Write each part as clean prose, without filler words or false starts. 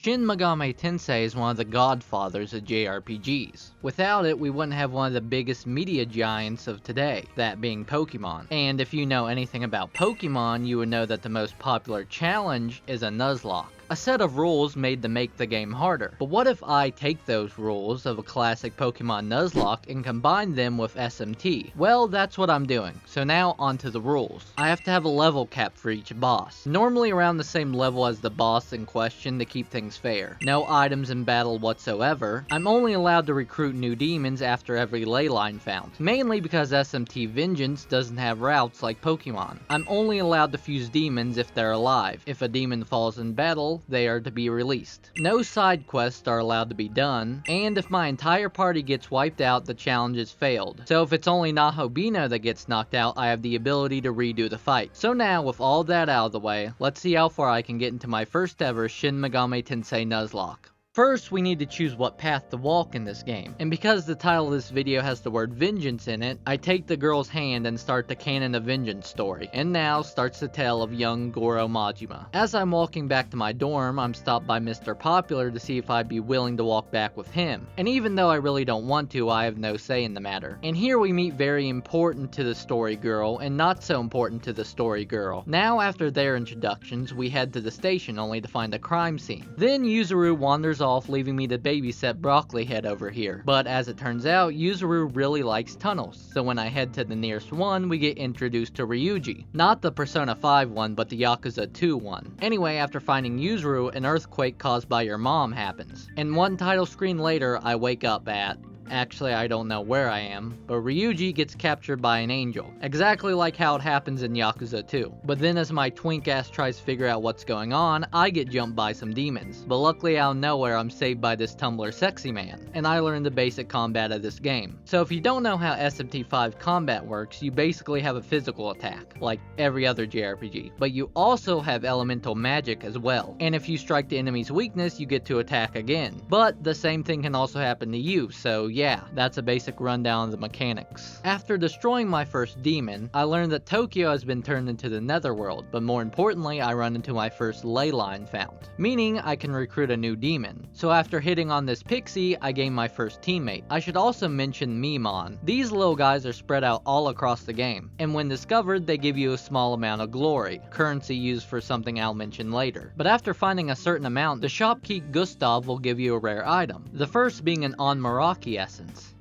Shin Megami Tensei is one of the godfathers of JRPGs. Without it, we wouldn't have one of the biggest media giants of today, that being Pokemon. And if you know anything about Pokemon, you would know that the most popular challenge is a Nuzlocke. A set of rules made to make the game harder. But what if I take those rules of a classic Pokemon Nuzlocke and combine them with SMT? Well, that's what I'm doing. So now onto the rules. I have to have a level cap for each boss. Normally around the same level as the boss in question to keep things fair. No items in battle whatsoever. I'm only allowed to recruit new demons after every ley line found. Mainly because SMT Vengeance doesn't have routes like Pokemon. I'm only allowed to fuse demons if they're alive. If a demon falls in battle, they are to be released. No side quests are allowed to be done, and if my entire party gets wiped out, the challenge is failed. So if it's only Nahobino that gets knocked out, I have the ability to redo the fight. So now, with all that out of the way, let's see how far I can get into my first ever Shin Megami Tensei Nuzlocke. First, we need to choose what path to walk in this game, and because the title of this video has the word vengeance in it, I take the girl's hand and start the Canon of Vengeance story, and now starts the tale of young Goro Majima. As I'm walking back to my dorm, I'm stopped by Mr. Popular to see if I'd be willing to walk back with him, and even though I really don't want to, I have no say in the matter. And here we meet very important to the story girl, and not so important to the story girl. Now after their introductions, we head to the station only to find a crime scene. Then Yuzuru wanders off, leaving me to babysit Broccoli Head over here. But as it turns out, Yuzuru really likes tunnels, so when I head to the nearest one, we get introduced to Ryuji. Not the Persona 5 one, but the Yakuza 2 one. Anyway, after finding Yuzuru, an earthquake caused by your mom happens. And one title screen later, I wake up at... Actually, I don't know where I am, but Ryuji gets captured by an angel, exactly like how it happens in Yakuza 2. But then as my twink ass tries to figure out what's going on, I get jumped by some demons. But luckily out of nowhere, I'm saved by this Tumblr sexy man, and I learned the basic combat of this game. So if you don't know how SMT5 combat works, you basically have a physical attack, like every other JRPG, but you also have elemental magic as well. And if you strike the enemy's weakness, you get to attack again. But the same thing can also happen to you, so yeah, that's a basic rundown of the mechanics. After destroying my first demon, I learned that Tokyo has been turned into the netherworld, but more importantly, I run into my first ley line found, meaning I can recruit a new demon. So after hitting on this pixie, I gain my first teammate. I should also mention Mimon. These little guys are spread out all across the game, and when discovered, they give you a small amount of glory, currency used for something I'll mention later. But after finding a certain amount, the shopkeep Gustav will give you a rare item, the first being an Onmaraki essence.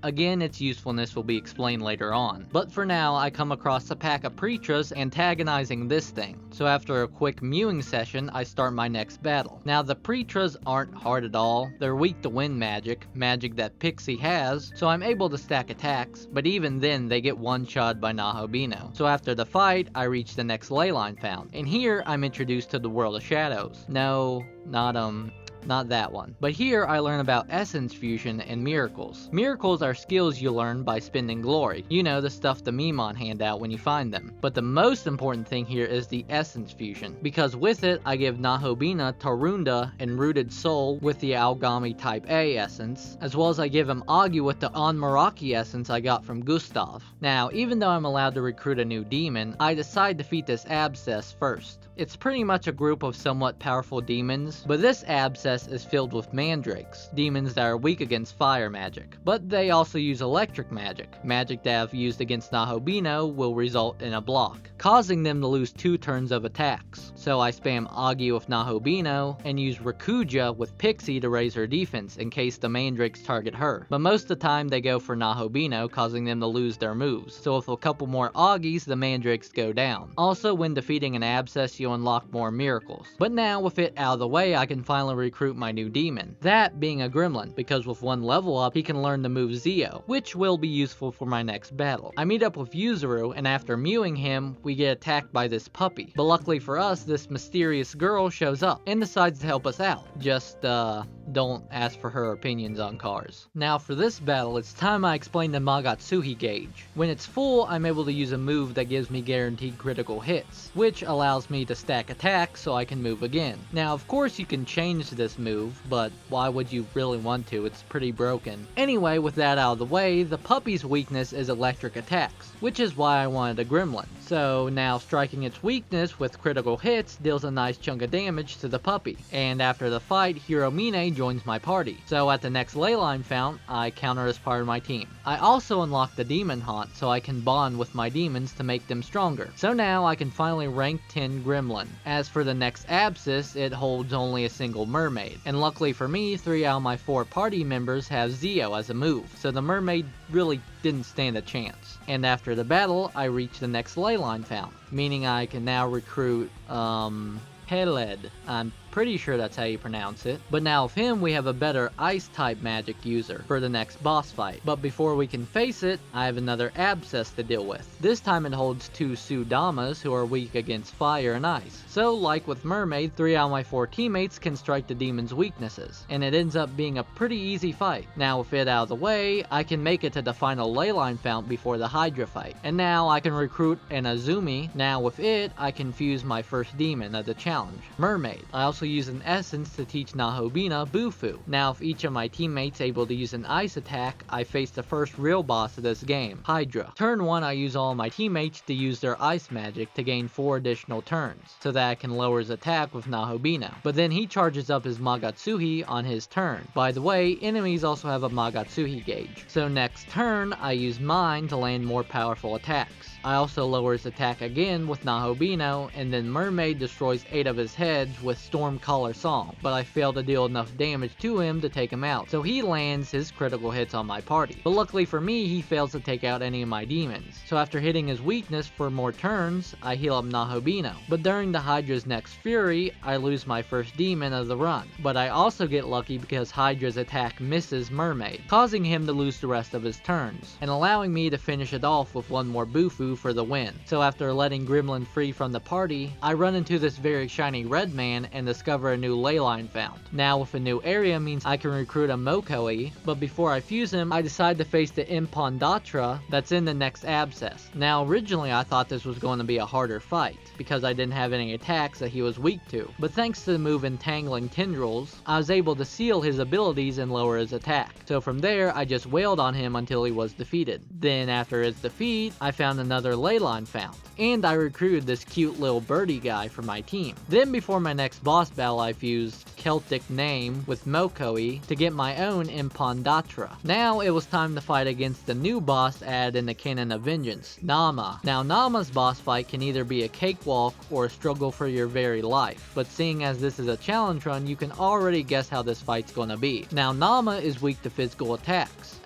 Again, its usefulness will be explained later on. But for now, I come across a pack of Pretras antagonizing this thing. So after a quick mewing session, I start my next battle. Now the Pretras aren't hard at all. They're weak to wind magic, magic that Pixie has, so I'm able to stack attacks, but even then they get one-shot by Nahobino. So after the fight, I reach the next ley line found, and here I'm introduced to the World of Shadows. No, not that one. But here I learn about essence fusion and miracles. Miracles are skills you learn by spending glory. You know, the stuff the Mimon hand out when you find them. But the most important thing here is the essence fusion, because with it I give Nahobina Tarunda and Rooted Soul with the Aogami Type A essence, as well as I give him Agu with the Onmaraki essence I got from Gustav. Now, even though I'm allowed to recruit a new demon, I decide to defeat this abscess first. It's pretty much a group of somewhat powerful demons, but this abscess is filled with mandrakes, demons that are weak against fire magic. But they also use electric magic. Magic that if used against Nahobino will result in a block, causing them to lose 2 turns of attacks. So I spam Agi with Nahobino, and use Rakuja with Pixie to raise her defense in case the mandrakes target her. But most of the time they go for Nahobino, causing them to lose their moves. So with a couple more Agis, the mandrakes go down. Also, when defeating an abscess, you unlock more miracles. But now, with it out of the way, I can finally recruit my new demon. That being a gremlin, because with one level up, he can learn the move Zeo, which will be useful for my next battle. I meet up with Yuzuru, and after mewing him, we get attacked by this puppy. But luckily for us, this mysterious girl shows up, and decides to help us out. Just, don't ask for her opinions on cars. Now for this battle, it's time I explain the Magatsuhi gauge. When it's full, I'm able to use a move that gives me guaranteed critical hits, which allows me to stack attacks so I can move again. Now of course you can change this this move, but why would you really want to? It's pretty broken. Anyway, with that out of the way, the puppy's weakness is electric attacks, which is why I wanted a gremlin. So now striking its weakness with critical hits deals a nice chunk of damage to the puppy. And after the fight, Hiromine joins my party. So at the next leyline fount, I count her as part of my team. I also unlock the demon haunt so I can bond with my demons to make them stronger. So now I can finally rank 10 gremlin. As for the next abscess, it holds only a single mermaid. And luckily for me, 3 out of my 4 party members have Zeo as a move. So the mermaid really didn't stand a chance. And after the battle, I reach the next leyline fount, meaning I can now recruit, Peled. I'm pretty sure that's how you pronounce it. But now with him, we have a better ice-type magic user for the next boss fight. But before we can face it, I have another abscess to deal with. This time it holds 2 Sudamas who are weak against fire and ice. So like with Mermaid, 3 out of my 4 teammates can strike the demon's weaknesses. And it ends up being a pretty easy fight. Now with it out of the way, I can make it to the final leyline fount before the Hydra fight. And now I can recruit an Azumi. Now with it, I can fuse my first demon of the challenge, Mermaid. I also use an essence to teach Nahobina Bufu. Now if each of my teammates able to use an ice attack, I face the first real boss of this game, Hydra. Turn 1, I use all of my teammates to use their ice magic to gain 4 additional turns, so that I can lower his attack with Nahobina. But then he charges up his Magatsuhi on his turn. By the way, enemies also have a Magatsuhi gauge. So next turn, I use mine to land more powerful attacks. I also lower his attack again with Nahobino, and then Mermaid destroys 8 of his heads with Stormcaller Song, but I fail to deal enough damage to him to take him out, so he lands his critical hits on my party. But luckily for me, he fails to take out any of my demons. So after hitting his weakness for more turns, I heal up Nahobino. But during the Hydra's next fury, I lose my first demon of the run. But I also get lucky because Hydra's attack misses Mermaid, causing him to lose the rest of his turns, and allowing me to finish it off with one more Bufu for the win. So after letting Gremlin free from the party, I run into this very shiny red man and discover a new leyline found. Now with a new area means I can recruit a Mokoi, but before I fuse him, I decide to face the Impondatra that's in the next abscess. Now originally I thought this was going to be a harder fight, because I didn't have any attacks that he was weak to, but thanks to the move Entangling Tendrils, I was able to seal his abilities and lower his attack. So from there, I just wailed on him until he was defeated. Then after his defeat, I found another leyline found, and I recruited this cute little birdie guy for my team. Then before my next boss battle, I fused Celtic Name with Mokoi to get my own Impondatra. Now it was time to fight against the new boss added in the Canon of Vengeance, Nama. Now Nama's boss fight can either be a cakewalk or a struggle for your very life, but seeing as this is a challenge run, you can already guess how this fight's gonna be. Now Nama is weak to physical attacks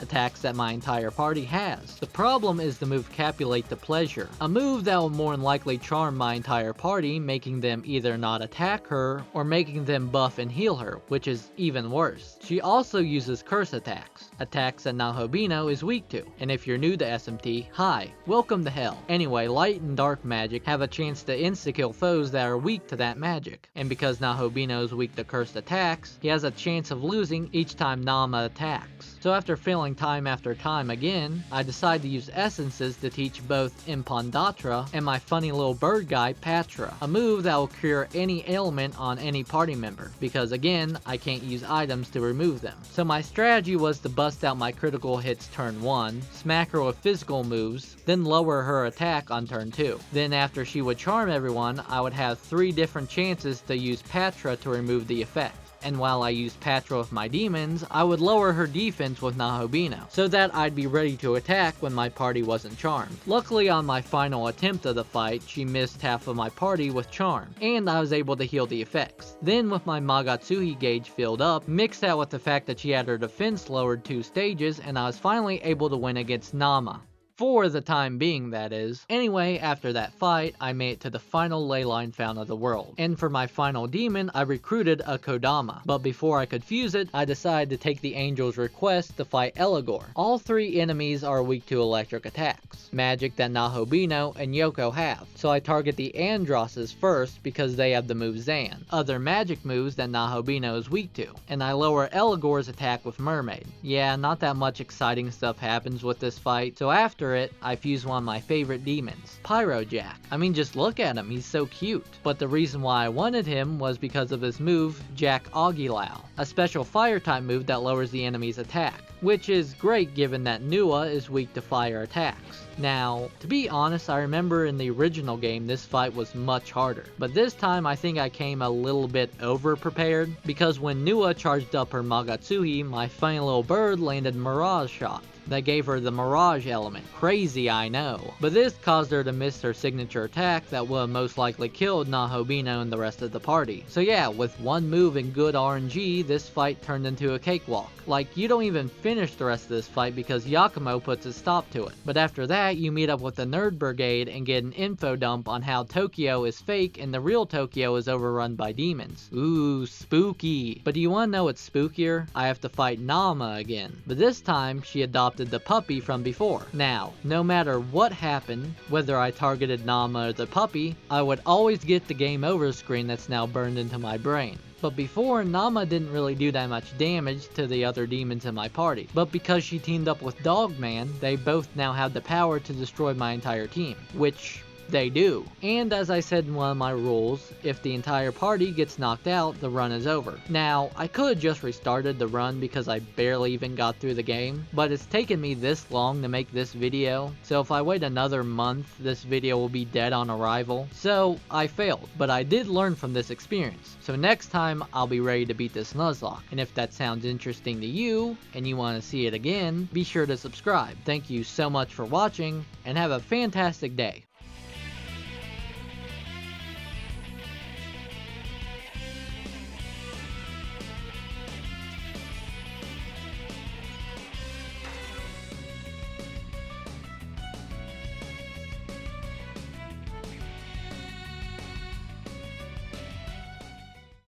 that my entire party has. The problem is the move Capulate the Pleasure, a move that will more than likely charm my entire party, making them either not attack her or making them buff and heal her, which is even worse. She also uses curse attacks that Nahobino is weak to. And if you're new to SMT, hi, welcome to hell. Anyway, light and dark magic have a chance to insta-kill foes that are weak to that magic. And because Nahobino is weak to cursed attacks, he has a chance of losing each time Nama attacks. So after failing time after time again, I decide to use essences to teach both Impondatra and my funny little bird guy Patra, a move that will cure any ailment on any party member, because again, I can't use items to remove them. So my strategy was to bust out my critical hits turn 1, smack her with physical moves, then lower her attack on turn 2. Then after she would charm everyone, I would have 3 different chances to use Patra to remove the effect. And while I used Patra with my demons, I would lower her defense with Nahobino, so that I'd be ready to attack when my party wasn't charmed. Luckily on my final attempt of the fight, she missed half of my party with charm, and I was able to heal the effects. Then with my Magatsuhi gauge filled up, mixed that with the fact that she had her defense lowered 2 stages, and I was finally able to win against Nama. For the time being, that is. Anyway, after that fight, I made it to the final leyline found of the world. And for my final demon, I recruited a Kodama. But before I could fuse it, I decided to take the angel's request to fight Eligor. All 3 enemies are weak to electric attacks, magic that Nahobino and Yoko have. So I target the Androsses first because they have the move Zan, other magic moves that Nahobino is weak to. And I lower Eligor's attack with Mermaid. Yeah, not that much exciting stuff happens with this fight, so after after it, I fused one of my favorite demons, Pyrojack. I mean, just look at him, he's so cute. But the reason why I wanted him was because of his move, Jack Agilau, a special fire type move that lowers the enemy's attack, which is great given that Nua is weak to fire attacks. Now, to be honest, I remember in the original game this fight was much harder, but this time I think I came a little bit over prepared, because when Nua charged up her Magatsuhi, my funny little bird landed Mirage Shot. That gave her the Mirage element. Crazy, I know. But this caused her to miss her signature attack that would have most likely killed Nahobino and the rest of the party. So yeah, with one move and good RNG, this fight turned into a cakewalk. Like, you don't even finish the rest of this fight because Yakumo puts a stop to it. But after that, you meet up with the Nerd Brigade and get an info dump on how Tokyo is fake and the real Tokyo is overrun by demons. Ooh, spooky. But do you want to know what's spookier? I have to fight Nama again. But this time, she adopted the puppy from before. Now, no matter what happened, whether I targeted Nama or the puppy, I would always get the game over screen that's now burned into my brain. But before, Nama didn't really do that much damage to the other demons in my party. But because she teamed up with Dogman, they both now have the power to destroy my entire team, which they do. And as I said in one of my rules, if the entire party gets knocked out, the run is over. Now, I could have just restarted the run because I barely even got through the game, but it's taken me this long to make this video, so if I wait another month, this video will be dead on arrival. So, I failed, but I did learn from this experience. So next time, I'll be ready to beat this Nuzlocke. And if that sounds interesting to you, and you want to see it again, be sure to subscribe. Thank you so much for watching, and have a fantastic day.